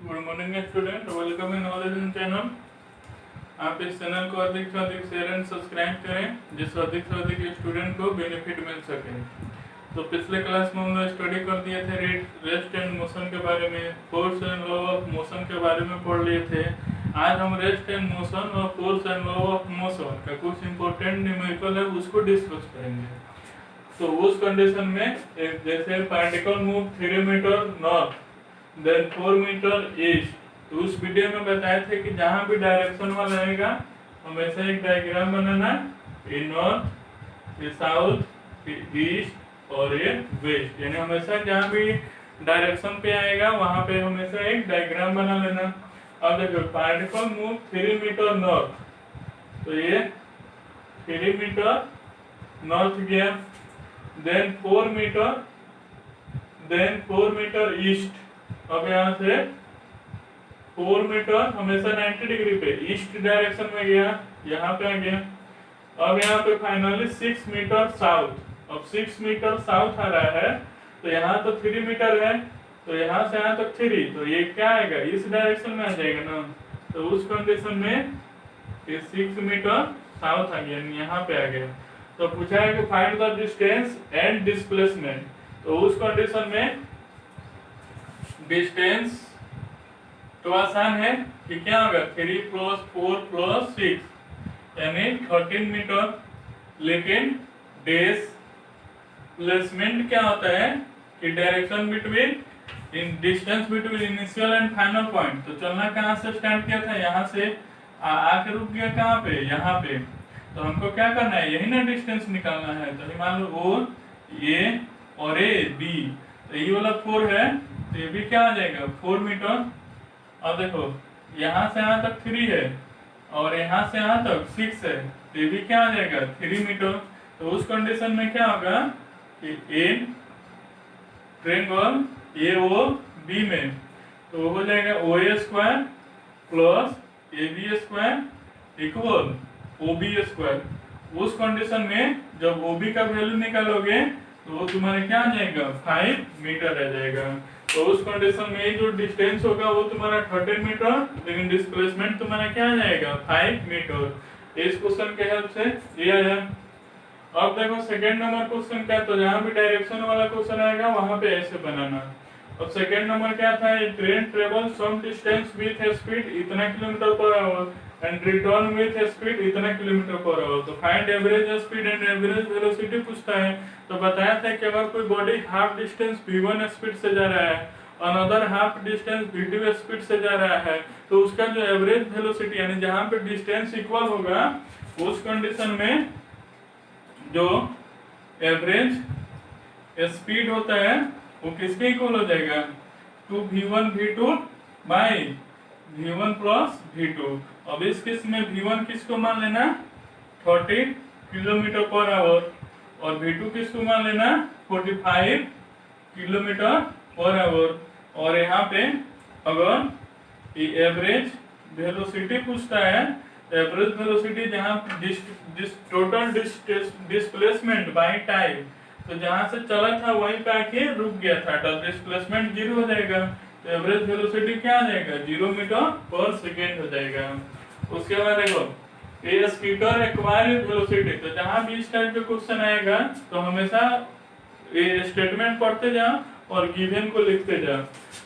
Good morning student, welcome in knowledge in channel. आप इस channel को अधिक से अधिक शेयर एंड सब्सक्राइब करें, जिससे अधिक से अधिक स्टूडेंट को बेनिफिट मिल सके। तो पिछले क्लास में हम लोग स्टडी कर दिए थे रेस्ट एंड मोशन के बारे में, force and law of motion के बारे में पढ़ लिए थे। आज हम रेस्ट एंड मोशन और force and law of motion का कुछ इंपॉर्टेंट न्यूमेरिकल है उसको डिस्कस करेंगे। तो उस कंडीशन में जैसे particle move 3 meter north then 4 meter east, तो उस वीडियो में बताए थे कि जहां भी डायरेक्शन वाला रहेगा हमेशा एक डायग्राम बनाना, ये नॉर्थ, ये साउथ, ये ईस्ट और ये वेस्ट, यानी हमेशा जहां भी डायरेक्शन पे आएगा वहां पे हमेशा एक डायग्राम बना लेना। अब देखो पार्टिकल मूव 3 मीटर नॉर्थ, तो ये 3 मीटर नॉर्थ गया, देन 4 मीटर ईस्ट। अब यहाँ से 4 मीटर हमेशा 90 डिग्री पे ईस्ट डायरेक्शन में गया, यहाँ पे आ गया। अब यहाँ पे फाइनली 6 मीटर साउथ, अब 6 मीटर साउथ आ रहा है, तो यहाँ तो 3 मीटर है, तो यहाँ से यहाँ तक 3, तो ये क्या आएगा, इस डायरेक्शन में आ जाएगा ना। तो उस कंडीशन में ये 6 मीटर साउथ आ गया, यहाँ पे आ गया। तो पूछा है कि find the distance and displacement, तो उस कंडीशन में डिस्टेंस तो आसान है कि क्या होगा 3 + 4 + 6 यानी 13 मीटर, लेकिन डिस्प्लेसमेंट क्या होता है कि direction between in distance between initial and final point. तो चलना कहाँ से स्टार्ट किया था, यहाँ से आके रुक गया कहाँ पे, यहाँ पे। तो हमको क्या करना है, यही ना डिस्टेंस निकालना है। तो मान लो ओ ए और ए बी, तो ये वाला 4 है, तो ये भी क्या आ जाएगा 4 मीटर। अब देखो यहाँ से यहाँ तक 3 है और यहाँ से यहाँ तक 6 है, तो ये भी क्या आ जाएगा 3 मीटर। तो उस कंडीशन में क्या होगा कि ए ट्रायंगल ए ओ बी में तो हो जाएगा O A square plus A B square equal O B square. उस कंडीशन में जब ओ बी का वैल्यू निकालोगे तो वो तुम्हारे क्या आ जाएगा 5 मीटर आ जाएगा। तो उस कंडीशन में जो डिस्टेंस होगा वो तुम्हारा 13 मीटर, लेकिन डिस्प्लेसमेंट तुम्हारा क्या आ जाएगा 5 मीटर। इस क्वेश्चन के हेल्प से ये आया। अब देखो सेकंड नंबर क्वेश्चन क्या, तो जहां भी डायरेक्शन वाला क्वेश्चन आएगा वहां पे ऐसे बनाना। अब सेकंड नंबर क्या था, train travel some distance with a speed इतना kilometre per hour and return with a speed इतना किलोमीटर पर आवर। तो find average speed and average velocity पूछता है। तो बताया था कि अगर कोई body half distance v1 speed से जा रहा है, another half distance v2 speed से जा रहा है, तो उसका जो एवरेज वेलोसिटी यानी जहां पे डिस्टेंस इक्वल होगा उस कंडीशन में जो एवरेज स्पीड होता है वो किसके इक्वल हो जाएगा 2v1 v2 by v1 plus v2। अब इस केस में v1 किसको मान लेना 30 किलोमीटर पर आवर और v2 किसको मान लेना 45 किलोमीटर पर आवर। और यहाँ पे अगर ये एवरेज वेलोसिटी पूछता है, एवरेज वेलोसिटी जहाँ टोटल डिस्प्लेसमेंट बाय टाइम, तो जहां से चला था वहीं पे आके रुक गया था, तो डिस्प्लेसमेंट 0 हो जाएगा। तो एवरेज वेलोसिटी क्या आ जाएगा 0 मीटर पर सेकेंड हो जाएगा। उसके बाद देखो ये स्कूटर एक्वायर्ड वेलोसिटी, तो जहां भी इस टाइप का क्वेश्चन आएगा तो हमेशा ये स्टेटमेंट पढ़ते जाओ और गिवन को लिखते जाओ।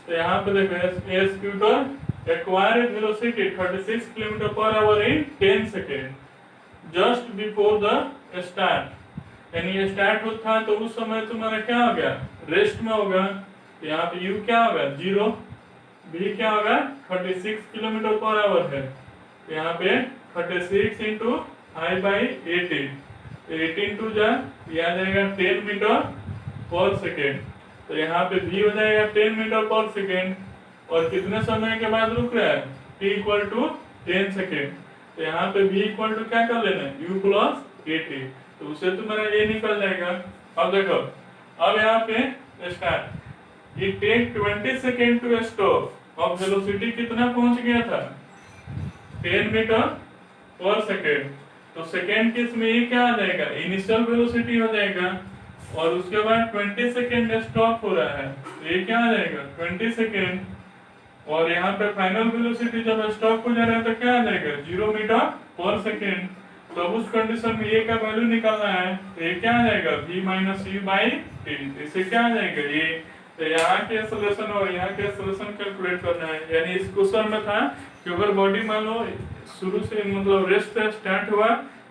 तो यहाँ पे देखो ये scooter acquired velocity 36 kilometre per our in 10 second just before the start, यानी ये स्टार्ट होता है तो उस समय तुम्हारा क्या हो गया रेस्ट में होगा। तो यहाँ पे u क्या होगा 0, v क्या होगा 36 किलोमीटर पर आवर है, तो यहाँ पे 36 इंटू 5/18, तो 18 टू जा ये आ जाएगा 10 मीटर पर सेकेंड। तो यहाँ पे v हो जाएगा 10 मीटर पर सेकेंड और कितने समय के बाद रुक रहा है t = 10 सेकेंड। तो यहाँ पे v = क्या कर लेना u + 80, तो उसे तुम्हारा ये निकल जाएगा। अब देखो अब यहाँ पे स्टार्ट ये टेक 20 सेकेंड टू स्टॉप। अब वेलोसिटी कितना पहुंच गया था 10 मीटर पर सेकेंड, तो सेकेंड केस में ये क्या आ जाएगा इनिशियल वेलोसिटी हो जाएगा और उसके बाद 20 सेकेंड स्टॉप हो रहा है, तो ये क्या आ जाएगा 20 सेकेंड और यहाँ पे फाइनल वेलोसिटी जब स्टॉप हो जा रहा है तो क्या आ जाएगा 0 मीटर पर सेकेंड। तो उस कंडीशन में ए का वैल्यू निकालना है तो ये क्या आ जाएगा v minus you by T. इससे क्या आ जाएगा ये, तो यहाँ के एक्सेलरेशन और यहाँ के एक्सेलरेशन कैलकुलेट करना है। यानी इस क्वेश्चन में था कि अगर बॉडी मान लो शुरू से मतलब रेस्ट से स्टार्ट हुआ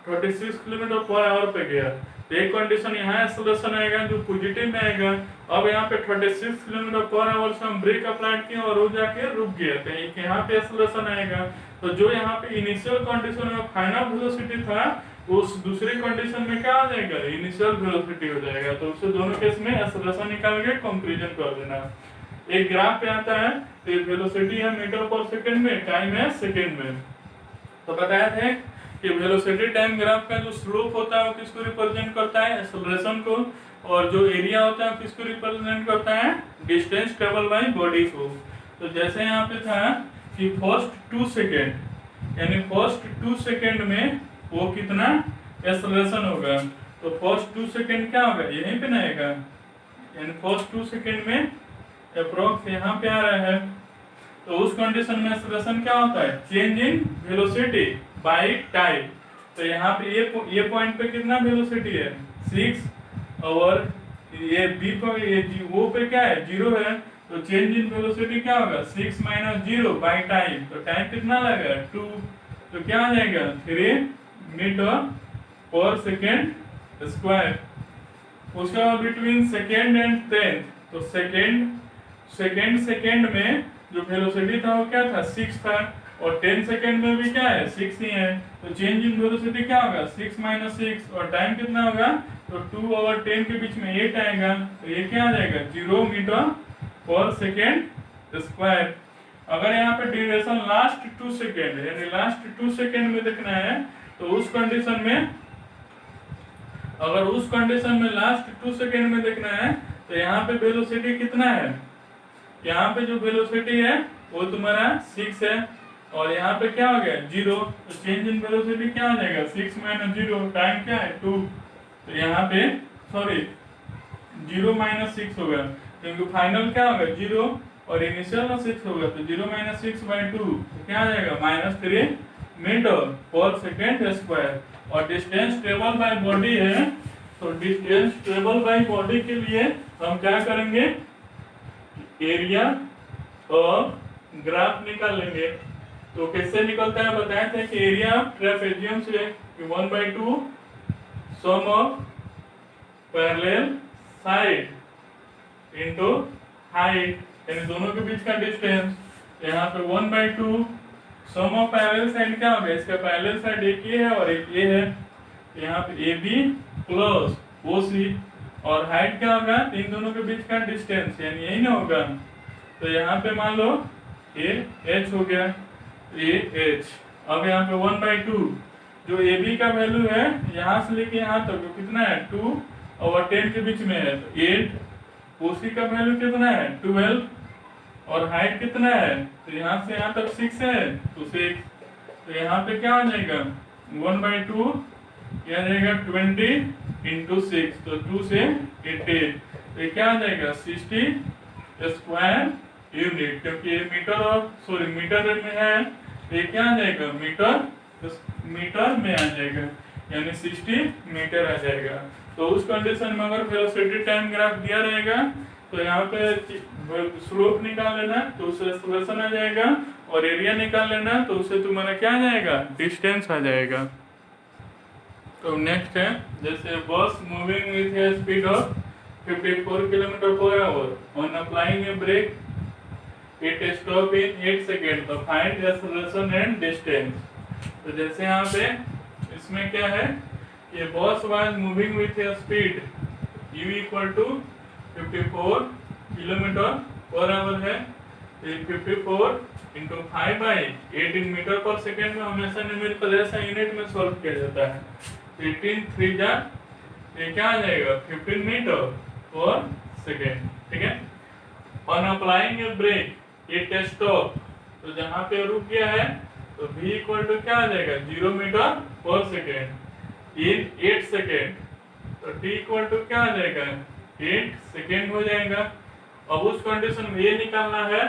36 किलोमीटर पर आवर पे गया तो एक कंडीशन यहाँ एक्सेलरेशन आएगा जो पॉजिटिव में आएगा। अब यहाँ पे 36 किलोमीटर पर आवर से हम ब्रेक अप्लाइड किए और वो जाके रुक गया तो एक यहाँ पे एक्सेलरेशन आएगा। तो जो यहाँ पे इनिशियल कंडीशन में फाइनल वेलोसिटी था उस दूसरी कंडीशन में क्या आ जाएगा इनिशियल वेलोसिटी हो जाएगा। तो उससे दोनों केस में एक्सेलरेशन निकाल के कंपैरिजन कर देना। एक ग्राफ पे आता है तो वेलोसिटी है मीटर पर सेकंड में, टाइम है सेकंड में। तो बताया था कि वेलोसिटी टाइम ग्राफ का जो स्लोप होता है वो किसको रिप्रेजेंट करता है एक्सेलरेशन को, और जो एरिया होता है किसको रिप्रेजेंट करता है डिस्टेंस ट्रेवल बाय बॉडी को। तो जैसे यहाँ पे था कि फर्स्ट 2 सेकेंड यानी फर्स्ट 2 सेकेंड में वो कितना एक्सेलरेशन होगा। तो फर्स्ट 2 सेकेंड क्या होगा यहीं पे ना आएगा, यानी फर्स्ट 2 सेकेंड में अप्रोक्स यहाँ पे आ रहा है। तो उस कंडीशन में एक्सेलरेशन क्या होता है change in velocity by time. तो यहाँ पे ये पॉइंट पे कितना वेलोसिटी है 6 और ये बी पर ये ओ पे क्या है 0 है। तो चेंज इन वेलोसिटी क्या होगा 6 माइनस 0 बाय टाइम। तो टाइम कितना लगेगा 2। तो क्या आ जाएगा 3 मीटर पर सेकेंड स्क्वायर। उसके बाद बिटवीन सेकेंड एंड 10th तो सेकेंड में जो वेलोसिटी था वो क्या था 6 था और 10 सेकेंड में भी क्या है 6 ही है। तो चेंज इन वेलोसिटी क्या होगा 6 माइनस 6 और टाइम कितना होगा तो 2 और 10 के बीच में 8 आएगा। तो ये क्या आ जाएगा 0 मीटर पर सेकेंड स्क्वायर। अगर यहाँ पे ड्यूरेशन लास्ट 2 सेकेंड यानी लास्ट 2 सेकेंड में देखना है तो उस कंडीशन में अगर उस कंडीशन में लास्ट 2 सेकेंड में देखना है तो यहाँ पे वेलोसिटी कितना है, यहाँ पे जो वेलोसिटी है वो तुम्हारा 6 है और यहाँ पे क्या हो गया 0। तो चेंज इन वेलोसिटी क्या हो जाएगा 6 माइनस 0 टाइम क्या है 2। तो यहाँ पे सॉरी 0 माइनस 6 होगा क्योंकि फाइनल क्या होगा 0 और इनिशियल में 6 होगा तो 0 माइनस 6 बाई 2 तो क्या आ जाएगा -3 मीटर पर सेकेंड स्क्वायर। और डिस्टेंस ट्रेवल बाय बॉडी है तो डिस्टेंस ट्रेवल बाय बॉडी के लिए हम क्या करेंगे एरिया और ग्राफ निकाल लेंगे। तो कैसे निकलता है बताया था कि एरिया ट्रेपेजियम से 1/2 sum of parallel side into height यानी दोनों के बीच का डिस्टेंस। यहाँ पे 1/2 सम ऑफ पैरेलल साइड क्या होगा इसका पैरेलल साइड एक ये है और एक ये है। यहाँ पे AB प्लस OC और हाइट क्या होगा इन दोनों के बीच का डिस्टेंस यानी यही ना होगा। तो यहाँ पे मान लो ये h हो गया ये h। अब यहाँ पे 1/2 जो AB का वैल्यू है यहाँ से लेके यहाँ तक तो कितना है 2 और 10 के बीच में है तो 8। OC का वैल्यू कितना है 12 और हाइट कितना है तो यहाँ से यहाँ तक 6 है तो 6। तो यहाँ पे क्या आ जाएगा 1/2 क्या जाएगा 20 इंटू 6 तो 2 से 18 तो क्या आ जाएगा 60 स्क्वायर यूनिट क्योंकि ये मीटर और सॉरी मीटर में है तो ये क्या आ जाएगा मीटर में आ जाएगा यानी 60 मीटर आ जाएगा। तो उस कंडीशन में अगर वेलोसिटी टाइम ग्राफ दिया रहेगा तो यहाँ पे स्लोप निकाल लेना तो उससे एक्सेलरेशन आ जाएगा और एरिया निकाल लेना तो उससे तुम्हारा क्या आ जाएगा डिस्टेंस आ जाएगा। तो नेक्स्ट है जैसे bus moving with a speed of 54 kilometer per hour on applying a brake it stop in 8 second तो फाइंड एक्सेलरेशन एंड डिस्टेंस। तो जैसे यहाँ पे इसमें क्या है ये bus was moving with a speed u equal to 54 kilometer per hour है। 54 into 5/8 in meter per second में हमेशा न्यूमेरिकल ऐसा यूनिट में सॉल्व किया जाता है। 18 3 जा ये क्या आ जाएगा 15 मीटर पर सेकेंड ठीक है। On applying a brake it stop तो जहाँ पे रुक गया है तो v इक्वल टू क्या आ जाएगा 0 metre per second in 8 second तो t इक्वल टू क्या आ जाएगा 8 सेकेंड हो जाएगा। अब उस कंडीशन में ये निकालना है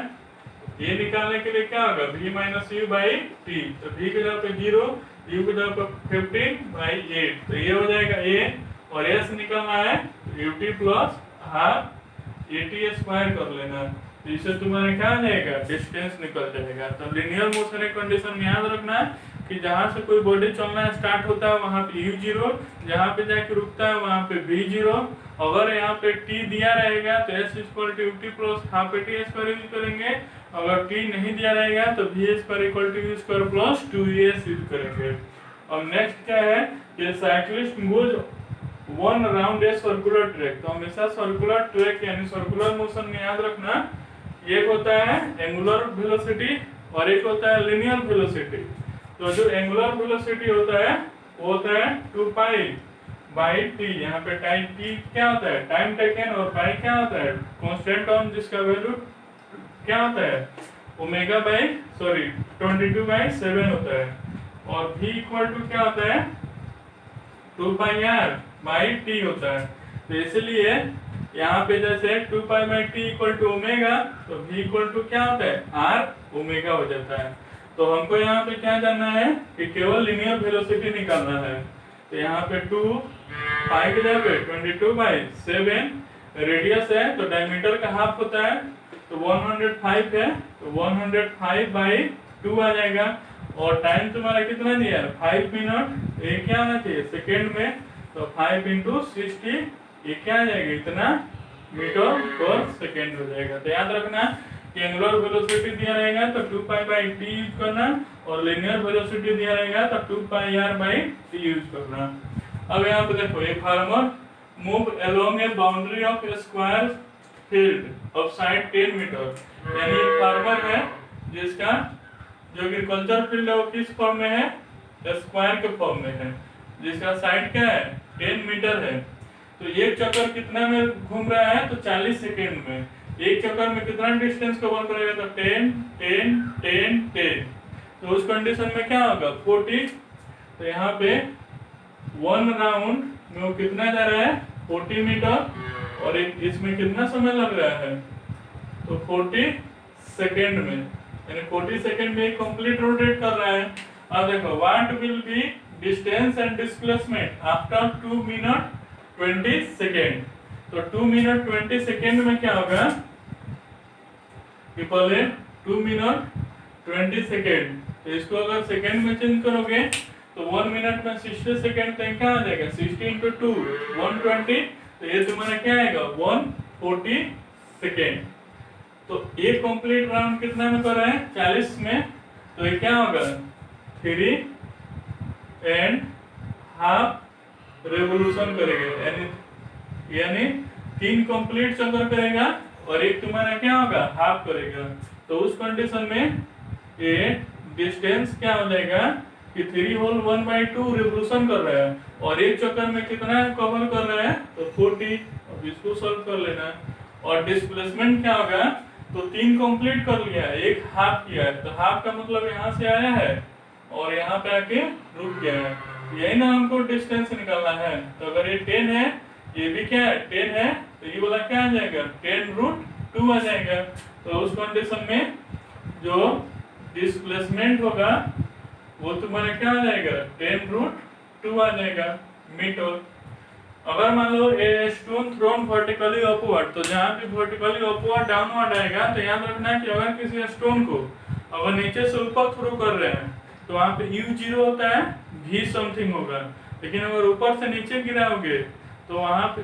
ये निकालने के लिए क्या होगा, v minus you by T. तो v की जगह पे 0, u की जगह पे 15/8, तो ये हो जाएगा a, और s निकालना है ut plus half at square कर लेना। तो इससे तुम्हारा क्या आ जाएगा, डिस्टेंस निकल जाएगा। तो लीनियर मोशन एक कंडीशन में याद रखना है कि जहां से कोई बॉडी चलना स्टार्ट होता है वहां पे u0, जहां पे जाके रुकता है वहां पे v0। अगर यहाँ पे t दिया रहेगा तो s equal to ut plus half at square use करेंगे। अगर t नहीं दिया रहेगा तो v square equal to u square plus 2as use करेंगे। और नेक्स्ट क्या है कि cyclist goes one round a circular track. तो हमेशा सर्कुलर ट्रैक यानी सर्कुलर मोशन में याद रखना, एक होता है एंगुलर वेलोसिटी और एक होता है लीनियर वेलोसिटी। तो जो एंगुलर वेलोसिटी होता है वो होता है 2 पाई बाई टी। यहाँ पे टाइम टी क्या होता है, टाइम टेकन, और पाई क्या होता है, कांस्टेंट टर्म जिसका वैल्यू क्या होता है, ओमेगा बाई 22/7 होता है। और v इक्वल टू क्या होता है, 2 पाई आर बाई टी होता है। तो इसलिए यहाँ पे जैसे 2 pi by T equal to omega, तो v इक्वल टू क्या होता है, r ओमेगा हो जाता है। तो हमको यहाँ पे क्या जानना है कि केवल लीनियर वेलोसिटी निकालना है। तो यहाँ पे 2 पाई की जगह पे 22/7 रेडियस है, तो डायमीटर का हाफ होता है, तो 105 है, तो 105/2 आ जाएगा। और टाइम तुम्हारा कितना दिया है, 5 मिनट। ये क्या आना चाहिए सेकेंड में, तो 5 × 60, ये क्या आ जाएगा, इतना मीटर पर सेकेंड हो जाएगा। तो याद रखना कि एंगुलर वेलोसिटी दिया रहेगा तो 2 पाई बाई टी यूज करना, और लीनियर वेलोसिटी दिया रहेगा तो 2 pi r by t use करना। अब यहाँ पे देखो, एक farmer move along a boundary of a square field of side 10 meter. यानी एक फार्मर है जिसका जो एग्रीकल्चर फील्ड है वो किस फॉर्म में है, स्क्वायर के फॉर्म में है, जिसका साइड क्या है, 10 मीटर है। तो एक चक्कर कितना में घूम रहा है, तो 40 सेकेंड में। एक चक्कर में कितना डिस्टेंस कवर करेगा, तो 10 10 10 10। तो उस कंडीशन में क्या होगा, 40। तो यहाँ पे 1 राउंड में वो कितना जा रहा है, 40 मीटर, और इसमें कितना समय लग रहा है, तो 40 सेकेंड में, यानी 40 सेकेंड में कंप्लीट रोटेट कर रहा है। अब देखो, what will be distance and displacement after 2 minute 20 second. तो 2 मिनट 20 सेकेंड में क्या होगा कि पहले 2 मिनट 20 सेकेंड, तो इसको अगर सेकेंड में चेंज करोगे तो 1 मिनट में 60 सेकेंड, तो क्या आ जाएगा, 60 × 2 120। तो ये तुम्हारा क्या आएगा, 140 सेकेंड। तो ये कंप्लीट राउंड कितना में कर रहे हैं, 40 में। तो ये क्या होगा, 3.5 रेवोल्यूशन करेगा, यानी 3 कंप्लीट चक्कर करेगा और एक तुम्हारा क्या होगा, हाफ करेगा। तो उस कंडीशन में ये डिस्टेंस क्या हो जाएगा कि 3 होल 1/2 रेवोल्यूशन कर रहा है, और एक चक्कर में कितना कवर कर रहा है, तो 40। अब इसको सॉल्व कर लेना। और डिस्प्लेसमेंट क्या होगा, तो 3 कंप्लीट कर लिया है, एक हाफ किया है, तो हाफ का मतलब यहाँ से आया है और यहाँ पे आके रुक गया है। यही ना हमको डिस्टेंस निकालना है। तो अगर ये 10 है, ये भी क्या है, 10 है, तो ये वाला क्या आ जाएगा, 10√2 आ जाएगा। तो उस कंडीशन में जो डिस्प्लेसमेंट होगा वो तुम्हारा क्या आ जाएगा, 10√2 आ जाएगा मीटर। अगर मान लो a stone thrown vertically upward, तो जहाँ भी वर्टिकली अपवर्ड डाउनवर्ड आएगा, तो याद रखना कि अगर किसी स्टोन को अगर नीचे से ऊपर थ्रो कर रहे हैं तो वहाँ पे u0 होता है, v समथिंग होगा। लेकिन अगर ऊपर से नीचे गिराओगे तो वहाँ पे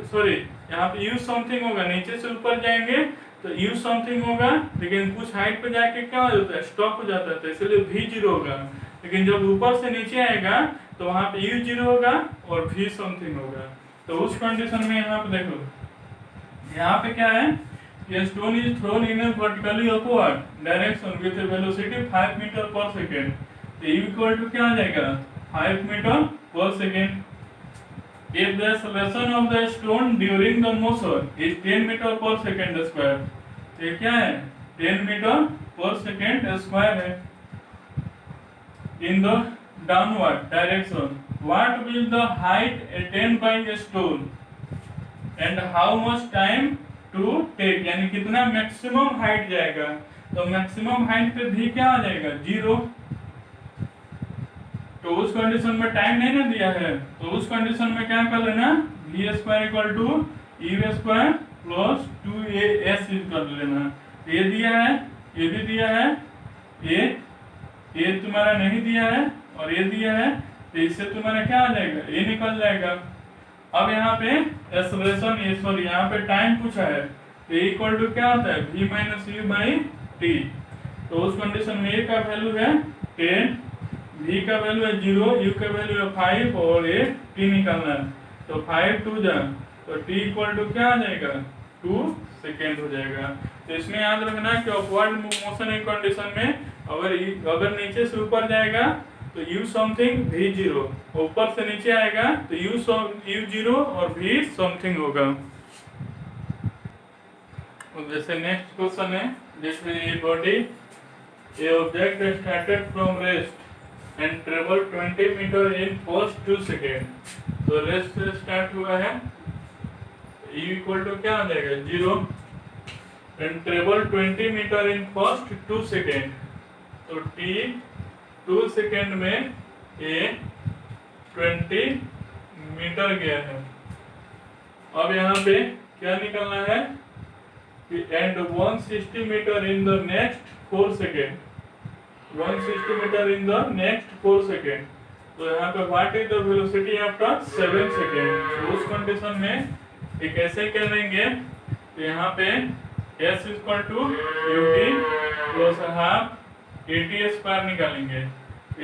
यहाँ पे u समथिंग होगा, नीचे से ऊपर जाएंगे तो u समथिंग होगा, लेकिन कुछ हाइट पे जाके क्या हो जाता है, स्टॉप हो जाता है, तो इसलिए v0 होगा। लेकिन जब ऊपर से नीचे आएगा तो वहाँ पे u0 होगा और v समथिंग होगा। तो उस कंडीशन में यहाँ पे देखो, यहाँ पे क्या है, ये stone is thrown in a vertically upward direction with a velocity 5 meter per second. तो u इक्वल टू क्या आ जाएगा, 5 meter per second. If the acceleration of the stone during the motion is 10 metre per second square, तो ये क्या है, 10 metre per second square है in the downward direction. What will the height attained by a stone and how much time to take, यानी कितना maximum height जाएगा। तो maximum height पे भी क्या आ जाएगा 0। तो उस कंडीशन में टाइम नहीं ना दिया है, तो उस कंडीशन में क्या कर लेना, v square equal to u square plus 2as use कर लेना। ये दिया है, ये भी दिया है, ये तुम्हारा नहीं दिया है और ये दिया है, तो इससे तुम्हारा क्या आ जाएगा, ये निकल जाएगा। अब यहाँ पे एक्सेलरेशन, ये सॉरी यहाँ पे टाइम पूछा है, तो इक्वल टू क्या होता है v minus you by T. तो उस कंडीशन में a का वैल्यू है 10, v का वैल्यू है 0, u का वैल्यू है 5 और ये t निकालना है। तो 5 2 जा, तो t इक्वल टू क्या आ जाएगा 2 सेकेंड हो जाएगा। तो इसमें याद रखना कि अपवर्ड मोशन एक कंडीशन में अगर नीचे से ऊपर जाएगा तो u समथिंग v 0, ऊपर से नीचे आएगा तो u 0 और v समथिंग होगा। जैसे नेक्स्ट क्वेश्चन है, जैसे ये body a object started from rest and travel 20 meter in first 2 second. तो रेस्ट से स्टार्ट हुआ है, u इक्वल टू क्या आ जाएगा 0 and travel 20 meter in first 2 second. तो t 2 सेकेंड में ये 20 मीटर गया है। अब यहाँ पे क्या निकलना है कि and 160 meter in the next 4 second, 160 meter in the next 4 second. तो यहाँ पे what is the velocity after 7 second. तो उस कंडीशन में ये कैसे कर लेंगे, तो यहाँ पे s equal to ut plus half at square निकालेंगे।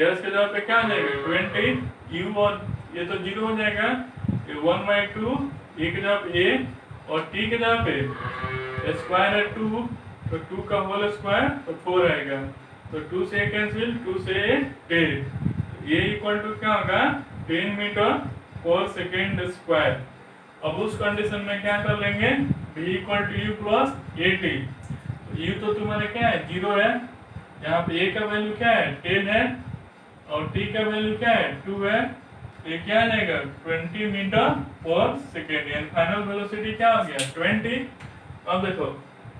s के जगह पे क्या आ जाएगा 20, u और ये तो 0 हो जाएगा, ये 1/2, e के जगह पे a और t के जगह पे स्क्वायर है 2, तो 2 का होल स्क्वायर तो 4 आएगा। तो 2 से कैंसिल, 2 से 10, ये इक्वल टू क्या होगा 10 मीटर पर सेकेंड स्क्वायर। अब उस कंडीशन में क्या कर लेंगे, v equal to u plus at। तो u तो तुम्हारे क्या है 0 है, यहाँ पे a का वैल्यू क्या है 10 है और t का वैल्यू क्या है 2 है। ये क्या आ जाएगा 20 मीटर पर सेकेंड, यानी फाइनल वेलोसिटी क्या हो गया 20। अब देखो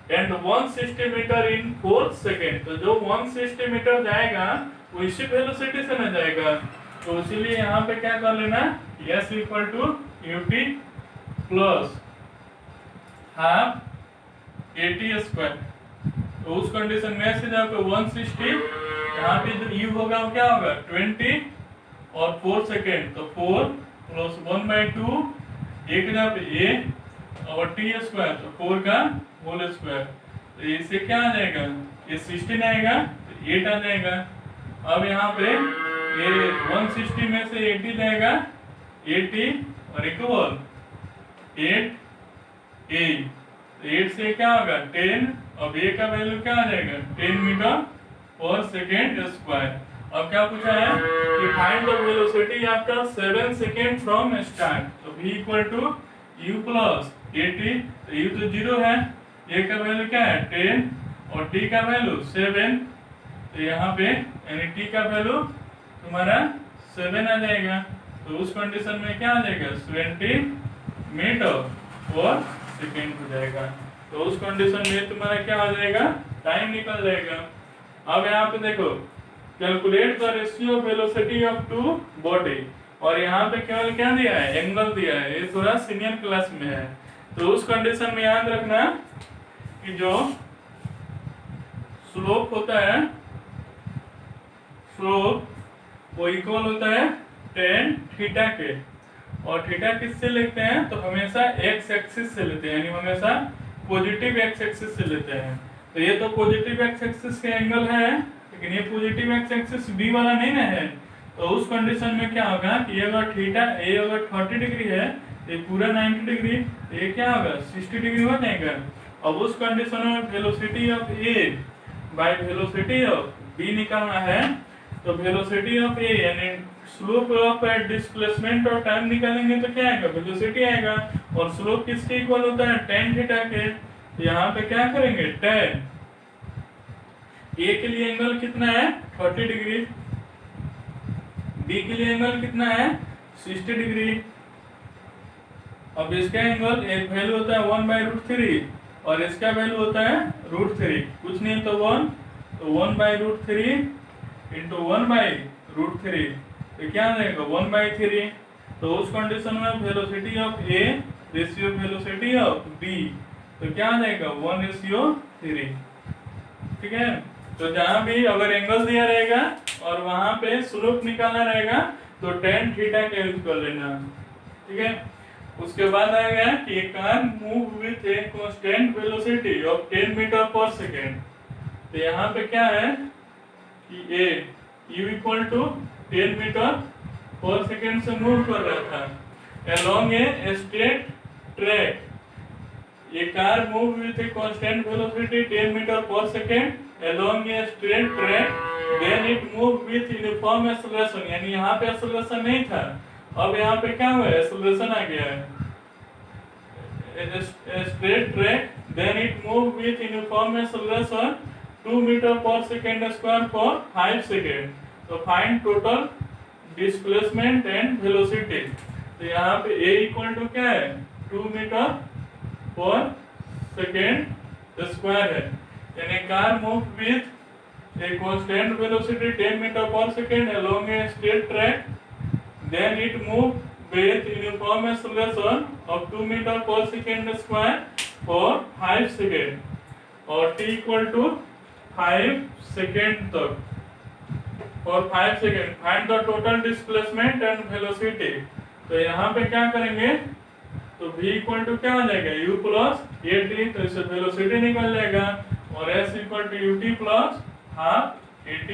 एंड 160 मीटर इन 4 सेकेंड, तो जो 160 मीटर जाएगा वो इसी वेलोसिटी से ना जाएगा, तो इसीलिए यहाँ पे क्या कर लेना s equal to ut plus half at square. तो उस कंडीशन में से जाओ 160, यहाँ पे जो u होगा वो क्या होगा 20 और 4 सेकेंड, तो 4 प्लस 1/2, एक जगह पे a और t स्क्वायर, तो 4 का होल स्क्वायर। तो इससे क्या आ जाएगा, ये 16 आएगा तो 8 आ जाएगा। अब यहाँ पे ये 160 में से 80 जाएगा, 80 और इक्वल 8 8 से क्या होगा 10, अब a का वैल्यू क्या आ जाएगा 10 मीटर पर सेकेंड स्क्वायर। अब क्या पूछा है कि find the velocity after 7 second from start. तो v equal to u plus 80, तो u तो 0 है, a का वैल्यू क्या है 10 और t का वैल्यू 7, तो यहाँ पे यानी t का वैल्यू तुम्हारा 7 आ जाएगा। तो उस कंडीशन में क्या आ जाएगा 70 मीटर पर सेकेंड हो जाएगा। तो उस कंडीशन में तुम्हारा क्या आ जाएगा टाइम निकल जाएगा। अब यहाँ पे देखो calculate the ratio of velocity of two body, और यहाँ पे केवल क्या दिया है एंगल दिया है, ये थोड़ा सीनियर क्लास में है। तो उस कंडीशन में याद रखना कि जो स्लोप होता है, स्लोप वो इक्वल होता है tan थीटा के, और थीटा किससे लेते हैं तो हमेशा x एक्सिस से लेते हैं, यानी हमेशा पॉजिटिव x एक्सिस से लेते हैं। तो ये तो पॉजिटिव x एक्सिस के एंगल है, लेकिन ये पॉजिटिव x एक्सिस b वाला नहीं ना है। तो उस कंडीशन में क्या होगा कि ये अगर थीटा a अगर 30 डिग्री है, ये पूरा 90 डिग्री, तो ये क्या होगा 60 डिग्री हो जाएगा। अब उस कंडीशन में velocity of a by velocity of b निकालना है, तो वेलोसिटी ऑफ a यानी स्लोप ऑफ डिस्प्लेसमेंट और टाइम निकालेंगे तो क्या आएगा वेलोसिटी आएगा, और स्लोप किसके इक्वल होता है tan थीटा के। तो यहाँ पे क्या करेंगे tan a के लिए एंगल कितना है 30 डिग्री, b के लिए एंगल कितना है 60 डिग्री। अब इसका एंगल एक वैल्यू होता है 1/√3 और इसका वैल्यू होता है √3, कुछ नहीं तो 1, तो 1/√3 इंटू 1/√3, तो क्या आ जाएगा 1/3। तो उस कंडीशन में velocity of A ratio velocity of B, तो क्या आ जाएगा 1:3। ठीक है, तो जहां भी अगर एंगल दिया रहेगा और वहां पे स्लोप निकालना रहेगा तो tan थीटा का यूज कर लेना। ठीक है, उसके बाद आएगा कि एक car move with a constant velocity of 10 metre per second. तो यहाँ पे क्या है कि a u equal to 10 metre per second से मूव कर रहा था अलोंग ए स्ट्रेट ट्रैक। ये car move with a constant velocity 10 metre per second along a straight track, then it moved with uniform acceleration, यानी यहाँ पे acceleration नहीं था, अब यहाँ पे क्या हुआ है acceleration आ गया है। A straight track, then it moved with uniform acceleration 2 meter per second square for 5 seconds. तो find total displacement and velocity। तो यहाँ पे a इक्वल टू क्या है 2 मीटर पर सेकेंड स्क्वायर है, यानी car move with a constant velocity 10 metre per second along a straight track, then it move with uniform acceleration of 2 metre per second square for 5 second और t equal to 5 second तक और 5 second find the total displacement and velocity. तो यहाँ पे क्या करेंगे तो v equal to क्या हो जाएगा u प्लस at, तो इससे वेलोसिटी निकल जाएगा और s equal to ut plus half at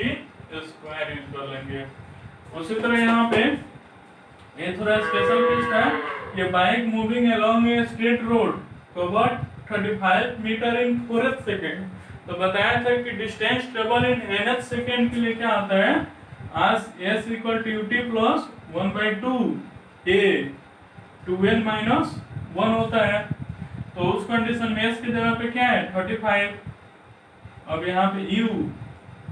square use कर लेंगे। उसी तरह यहाँ पे ये थोड़ा स्पेशल केस था, ये bike moving along a straight road covered 35 meter in 4 second. तो बताया था कि distance travel in nth second के लिए क्या आता है as s equal to ut plus 1/2 a 2n minus 1 होता है। तो उस कंडीशन में s की जगह पे क्या है 35, अब यहाँ पे u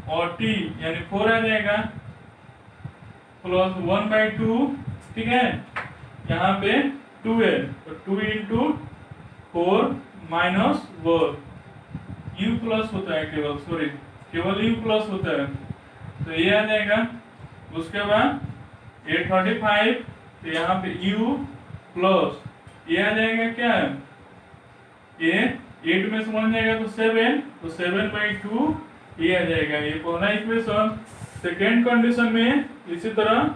और t यानी 4 आ जाएगा प्लस 1/2, ठीक है, यहाँ पे 2n, तो 2 इंटू 4 माइनस 1, u प्लस होता है केवल u प्लस होता है, तो ये आ जाएगा। उसके बाद ये 35, तो यहाँ पे u प्लस ये आ जाएगा क्या है ये 8 में से 1 जाएगा तो 7, तो 7/2 ये आ जाएगा, ये पहला इक्वेशन। सेकेंड कंडीशन में इसी तरह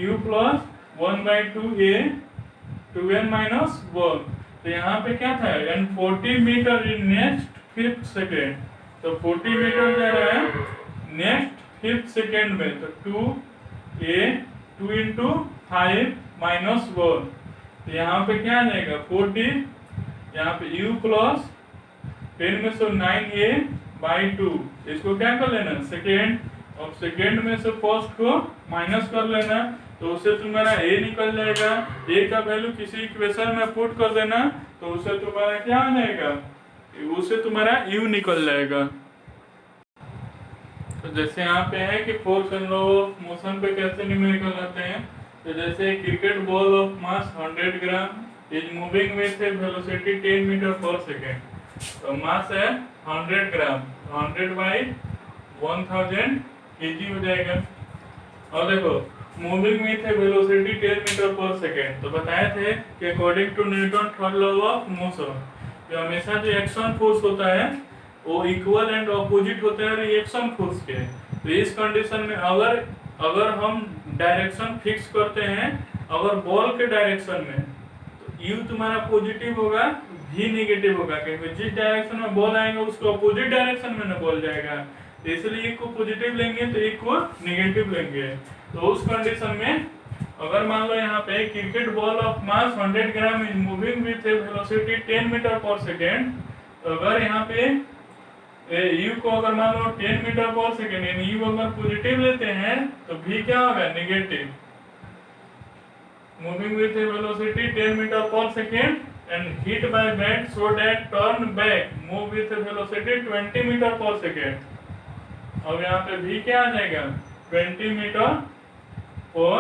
u plus 1/2 a 2n minus 1, तो यहाँ पे क्या था and 40 meter in next 5th second, तो 40 मीटर जा रहा है नेक्स्ट 5th सेकेंड में, तो 2a 2 इंटू 5 माइनस 1, तो यहाँ पे क्या आ जाएगा 40, यहाँ पे u प्लस 10 में से 9a/2, इसको क्या कर लेना सेकेंड, और सेकेंड में से फर्स्ट को माइनस कर लेना, तो उससे तुम्हारा a निकल जाएगा, a का वैल्यू किसी इक्वेशन में पुट कर देना, तो उससे तुम्हारा क्या आ जाएगा उससे तुम्हारा u निकल जाएगा। तो जैसे यहाँ पे है कि force and law of motion पे कैसे न्यूमेरिकल आते हैं, तो जैसे cricket ball of mass 100 gram is moving with a velocity 10 metre per second, तो मास है 100 ग्राम, 100/1000 kg हो जाएगा। और देखो moving with a velocity 10 metre per second, तो बताए थे कि according to Newton third law of motion जो हमेशा जो एक्शन फोर्स होता है वो इक्वल एंड ऑपोजिट होते हैं रिएक्शन फोर्स के। तो इस कंडीशन में अगर हम डायरेक्शन फिक्स करते हैं अगर बॉल के डायरेक्शन में, तो u तुम्हारा पॉजिटिव होगा, v नेगेटिव होगा, क्योंकि जिस डायरेक्शन में बॉल आएगा उसको अपोजिट डायरेक्शन में ना बॉल जाएगा, तो इसलिए एक को पॉजिटिव लेंगे तो एक को नेगेटिव लेंगे। तो उस कंडीशन में अगर मान लो यहाँ पे cricket ball of mass 100 gram is moving with a velocity 10 metre per second, तो अगर यहाँ पे u को अगर मान लो 10 मीटर पर सेकेंड यानी u अगर पॉजिटिव लेते हैं तो v क्या होगा negative. Moving with a velocity 10 metre per second and hit by bat so that turn back move with a velocity 20 metre per second, अब यहाँ पे v क्या आ जाएगा 20 मीटर पर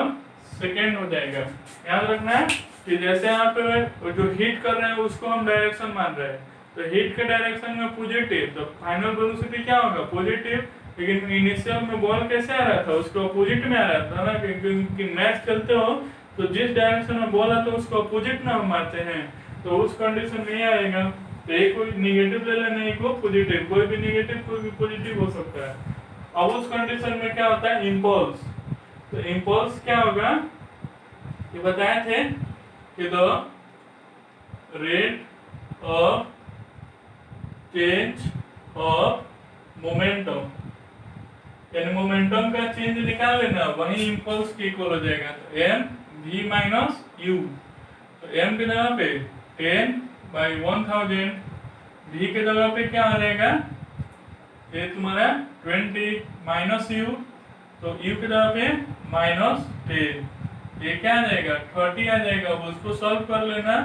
सेकेंड हो जाएगा। याद रखना है कि जैसे यहाँ पे जो हिट कर रहे हैं उसको हम डायरेक्शन मान रहे हैं, तो हीट के डायरेक्शन में पॉजिटिव, तो फाइनल वेलोसिटी क्या होगा पॉजिटिव। लेकिन इनिशियल में बॉल कैसे आ रहा था, उसके अपोजिट में आ रहा था ना, क्योंकि मैच खेलते हो तो जिस डायरेक्शन में बॉल आता है उसको अपोजिट में हम मारते हैं, तो उस कंडीशन में आएगा। तो एक कोई निगेटिव ले लेना, एक को पॉजिटिव, कोई भी निगेटिव कोई भी पॉजिटिव हो सकता है। अब उस कंडीशन में क्या होता है इंपल्स। तो इंपल्स क्या होगा, ये बताए थे कि the rate of change of momentum, यानी मोमेंटम का चेंज निकाल लेना, वही इंपल्स के इक्वल हो जाएगा। तो एम वी माइनस यू, तो एम की जगह पे 10/1000, वी के जगह पे क्या आ जाएगा, ये तुम्हारा 20 माइनस यू, तो यू की जगह पे -10, ये क्या आ जाएगा 30 आ जाएगा। अब उसको सॉल्व कर लेना,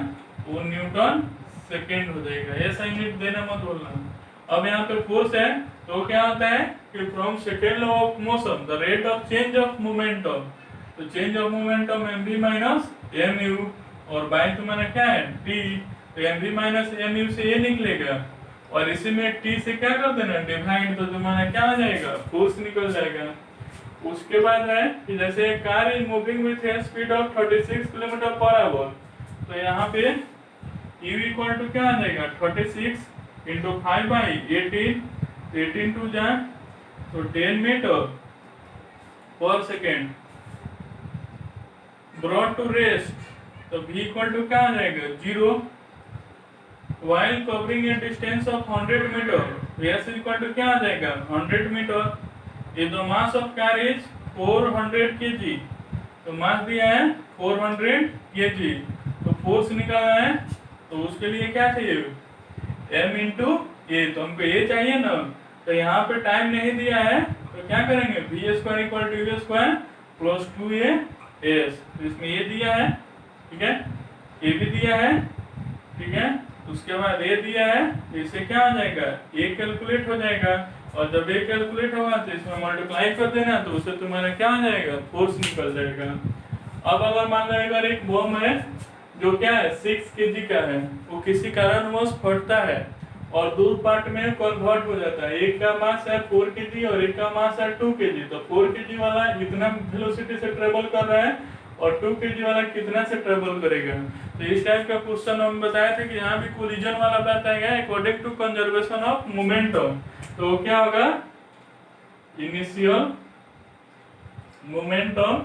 वो न्यूटन सेकेंड हो जाएगा। ऐसा यूनिट देना मत बोलना। अब यहाँ पे फोर्स है, तो क्या होता है कि from second law of motion the rate of change of momentum, तो change of momentum mv minus mu, और बाय तुम्हारा क्या है t, तो mv माइनस mu से ये निकलेगा, और इसी में t से क्या कर देना डिवाइड, तो तुम्हारा क्या आ जाएगा फोर्स निकल जाएगा। उसके बाद है कि जैसे car is moving with a speed of 36 kilometre per hour, तो यहाँ पे u इक्वल टू क्या आ जाएगा 36 इंटू 5/18, 18 टू जा तो 10 metre per second brought to rest, तो v इक्वल टू क्या आ जाएगा 0, while covering a distance of 100 meter, s equal to क्या आ जाएगा 100 मीटर। ये the mass of car is 400 kg, तो मास दिया है 400 kg, तो फोर्स निकालना है, तो उसके लिए क्या चाहिए m इंटू ए, तो हमको ये चाहिए ना, तो यहाँ पे टाइम नहीं दिया है, तो क्या करेंगे v square equal to u square plus 2as, तो इसमें ये दिया है, ठीक है, ये भी दिया है, ठीक है, उसके बाद ये दिया है, इससे क्या आ जाएगा ये कैलकुलेट हो जाएगा, और जब ये कैलकुलेट होगा तो इसमें मल्टीप्लाई कर देना, तो उससे तुम्हारा क्या आ जाएगा फोर्स निकल जाएगा। अब अगर मान लो अगर एक बम है जो क्या है 6 kg का है, वो किसी कारणवश फटता है और दो पार्ट में कन्वर्ट हो जाता है, एक का मास है 4 kg और एक का मास है 2 kg, तो 4 kg वाला इतना वेलोसिटी से ट्रेवल कर रहा है और 2 kg वाला कितना से ट्रेवल करेगा। तो इस टाइप का क्वेश्चन हम बताए थे कि यहाँ भी कोलिजन वाला बताया गया according to conservation of momentum, तो क्या होगा इनिशियल मोमेंटम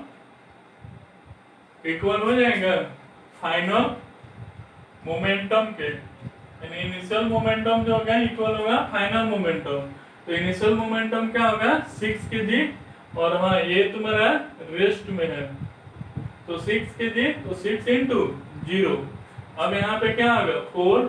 इक्वल हो जाएगा फाइनल मोमेंटम के, यानी इनिशियल मोमेंटम जो होगा इक्वल होगा फाइनल मोमेंटम। तो इनिशियल मोमेंटम क्या होगा 6 kg, और हाँ ये तुम्हारा रेस्ट में है, तो 6 kg, तो 6 इंटू 0। अब यहाँ पे क्या होगा 4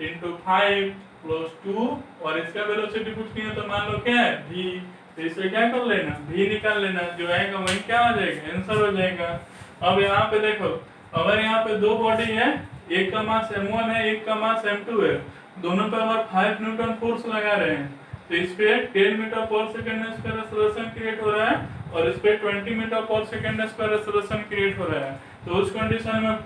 इंटू 5 प्लस 2, और इसका वेलोसिटी कुछ नहीं है, तो मान लो क्या है v, तो इससे क्या कर लेना v निकाल लेना, जो आएगा वही क्या आ जाएगा आंसर हो जाएगा। अब यहाँ पे देखो, अगर यहाँ पे दो बॉडी है, एक का मास m1 है, एक का मास m2 है, दोनों पे अगर 5 न्यूटन फोर्स लगा रहे हैं, तो इस पे 10 मीटर पर सेकंड स्क्वायर एक्सेलरेशन क्रिएट हो रहा है, और इस पे 20 मीटर पर सेकंड स्क्वायर एक्सेलरेशन क्रिएट हो रहा है। तो उस कंडीशन में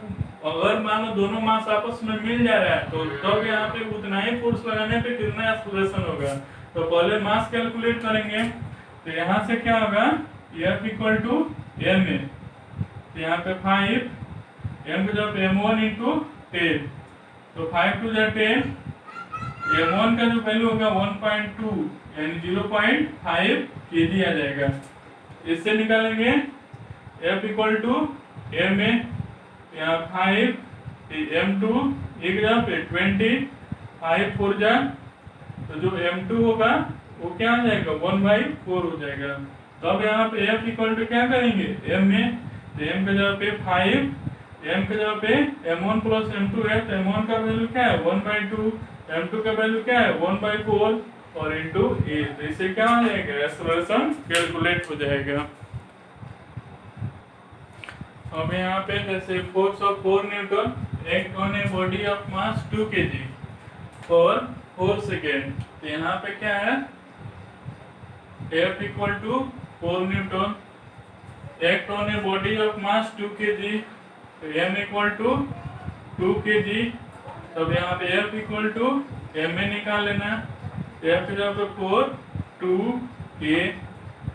अगर मान लो दोनों मास आपस में मिल जा रहा है, तो तब यहाँ पे उतना ही फोर्स लगाने पे कितना एक्सेलरेशन होगा। तो पहले मास कैलकुलेट करेंगे, तो यहाँ से क्या होगा F इक्वल टू m ए, तो यहाँ पे 5 m को जब m1 इंटू 10, तो 5 टू 10, m1 का जो वैल्यू होगा 1.2 यानी 0.5 kg आ जाएगा। इससे निकालेंगे F इक्वल टू m ए, यहाँ 5 m2 एक जगह पे 20, 5 4 जा, तो जो m2 होगा वो क्या आ जाएगा 1/4 हो जाएगा। तो अब यहाँ पे F इक्वल टू क्या करेंगे m में, तो m के जगह पे 5, m के जगह पे m1 प्लस m2 है, तो m1 का वैल्यू क्या है 1/2, m2 का वैल्यू क्या है 1/4 और इंटू a, तो इससे क्या हो जाएगा एक्सेलरेशन कैलकुलेट हो जाएगा। अब यहाँ पे जैसे force of 4 newton act on a body of mass 2 kg for 4 second, तो यहाँ पे क्या है F equal to 4 newton act on a body of mass 2 kg, तो m इक्वल टू 2 kg, तब यहाँ पे F equal to M A निकाल लेना। एफ जब 4 2 ए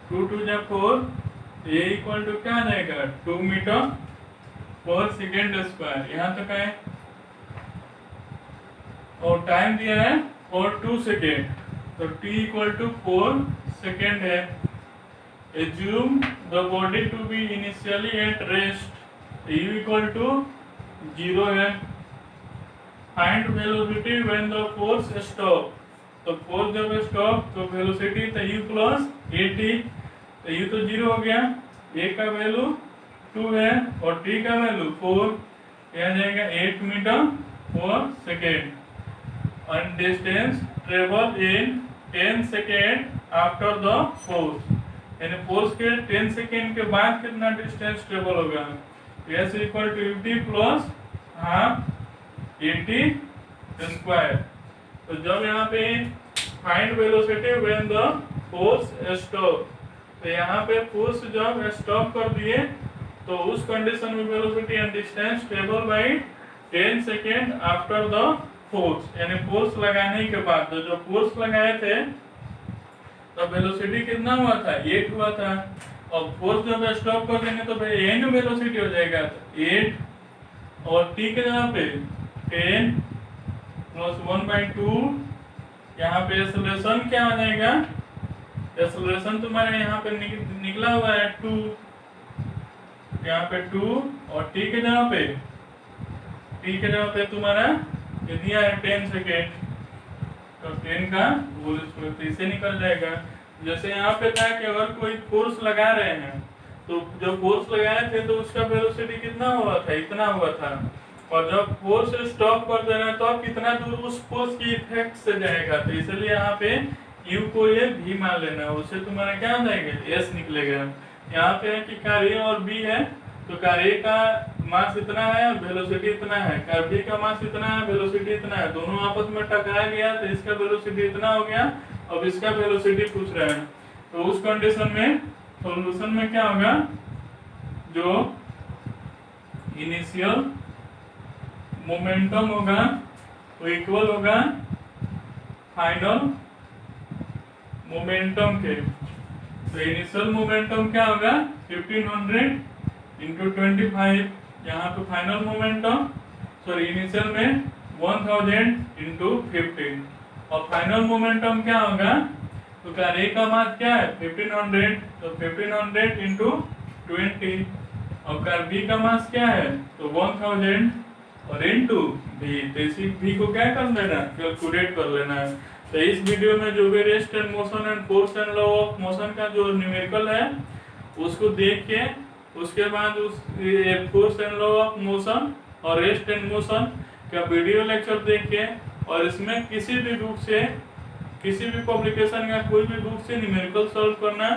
2 2 जब 4 ए इक्वल टू क्या आ जाएगा 2 मीटर पर सेकेंड स्क्वायर। यहाँ तक है और टाइम दिया है और 2 सेकेंड, तो t इक्वल टू 4 सेकेंड है। Assume the body to be initially at rest, u equal to 0 है। Find velocity when the force stop, तो फोर्स जब स्टॉप तो वेलोसिटी तो u प्लस at, तो u तो 0 हो गया, a का वैल्यू 2 है और t का वैल्यू 4, यह जाएगा 8 meter per second. and distance travel in 10 second after the force, यानी फोर्स के 10 सेकेंड के बाद कितना डिस्टेंस ट्रेवल होगा, s equal to ft plus half 80 square. तो जब यहाँ पे find velocity when the force stop, तो यहाँ पे फोर्स जब स्टॉप कर दिए तो उस कंडीशन में velocity and distance travel by 10 second after the force, यानी फोर्स लगाने के बाद। तो जो फोर्स लगाए थे तो वेलोसिटी कितना हुआ था 8 हुआ था, और फोर्स जब स्टॉप कर देंगे तो एन वेलोसिटी हो जाएगा 8 और t के जगह पे 10 प्लस 1/2, यहाँ पे एक्सेलरेशन क्या आ जाएगा, एक्सेलरेशन तुम्हारे यहाँ पे निकला हुआ है 2, यहाँ पे 2 और t के जगह पे तुम्हारा ये दिया है 10 सेकेंड, तो 10 का होल स्क्वायर इसे निकल जाएगा। जैसे यहाँ पे था कि अगर कोई फोर्स लगा रहे हैं तो जब फोर्स लगाए थे तो उसका वेलोसिटी कितना हुआ था, इतना हुआ था, और जब फोर्स स्टॉप कर देना तो अब कितना दूर उस फोर्स की इफेक्ट से जाएगा, तो इसलिए यहाँ पे u को ये v मान लेना, उससे तुम्हारा क्या आ जाएगा s निकलेगा। यहाँ पे है कि कार A और B है, तो कार A का मास इतना है और वेलोसिटी इतना है, कार B का मास इतना है, वेलोसिटी इतना है, दोनों आपस में टकरा गया तो इसका वेलोसिटी इतना हो गया, अब इसका वेलोसिटी पूछ रहे हैं। तो उस कंडीशन में सॉल्यूशन में क्या होगा, जो इनिशियल मोमेंटम होगा वो इक्वल होगा फाइनल मोमेंटम के। तो इनिशियल मोमेंटम क्या होगा 1500 इंटू 25, यहाँ पे फाइनल मोमेंटम सॉरी इनिशियल में 1000 इंटू 15, और फाइनल मोमेंटम क्या होगा, तो कार A का मास क्या है 1500, तो 1500 इंटू 20, और कार B का मास क्या है तो 1000 और इंटू v, तो इसी v को क्या कर लेना कैलकुलेट कर लेना है। तो इस वीडियो में जो भी rest and motion and force and law of motion का जो न्यूमेरिकल है उसको देख के उसके बाद उस force and law of motion और रेस्ट एंड मोशन का वीडियो लेक्चर देख के, और इसमें किसी भी बुक से किसी भी पब्लिकेशन का कोई भी बुक से न्यूमेरिकल सॉल्व करना,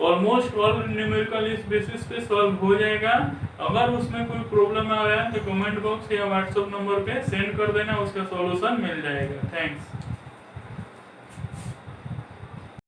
ऑलमोस्ट ऑल न्यूमेरिकल इस बेसिस पे सॉल्व हो जाएगा। अगर उसमें कोई प्रॉब्लम आ रहा है तो कमेंट बॉक्स या व्हाट्सएप नंबर पे सेंड कर देना, उसका सॉल्यूशन मिल जाएगा। थैंक्स।